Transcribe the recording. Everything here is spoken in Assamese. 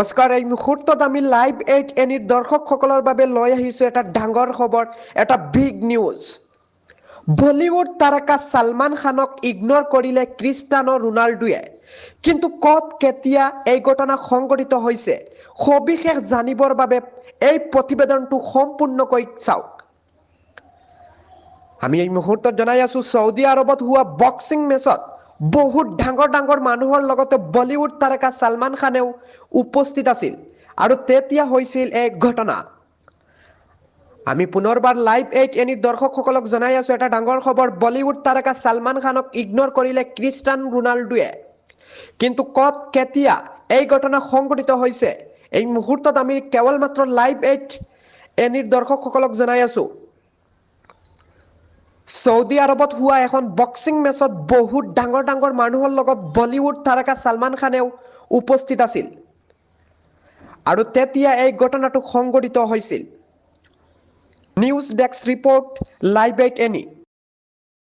নমস্কাৰ, এই মুহূৰ্তত আমি লাইভ 8 এনিৰ দৰ্শকসকলৰ বাবে লৈ আহিছোঁ এটা ডাঙৰ খবৰ, এটা বিগ নিউজ। বলিউড তাৰকা সালমান খানক ইগনোৰ কৰিলে ক্ৰিষ্টানো ৰোনাল্ডোৱে। কিন্তু ক'ত কেতিয়া এই ঘটনা সংঘটিত হৈছে সবিশেষ জানিবৰ বাবে এই প্ৰতিবেদনটো সম্পূৰ্ণকৈ চাওক। আমি এই মুহূৰ্তত জনাই আছোঁ, সৌদি আৰবত হোৱা বক্সিং মেচত বহুত ডাঙৰ মানুহৰ লগতে বলিউড তাৰকা সালমান খানেও উপস্থিত আছিল আৰু তেতিয়া হৈছিল এক ঘটনা। আমি পুনৰবাৰ লাইভ 8 এনিৰ দৰ্শকসকলক জনাই আছোঁ এটা ডাঙৰ খবৰ, বলিউড তাৰকা সালমান খানক ইগনোৰ কৰিলে ক্ৰিষ্টানো ৰোনাল্ডোৱে। কিন্তু ক'ত কেতিয়া এই ঘটনা সংঘটিত হৈছে এই মুহূৰ্তত আমি কেৱল মাত্ৰ লাইভ 8 এনিৰ দৰ্শকসকলক জনাই আছোঁ। সৌদি আৰবত হোৱা এখন বক্সিং মেচত বহুত ডাঙৰ মানুহৰ লগত বলিউড তাৰকা সালমান খানেও উপস্থিত আছিল আৰু তেতিয়া এই ঘটনাটো সংঘটিত হৈছিল। News desk report live 8 any.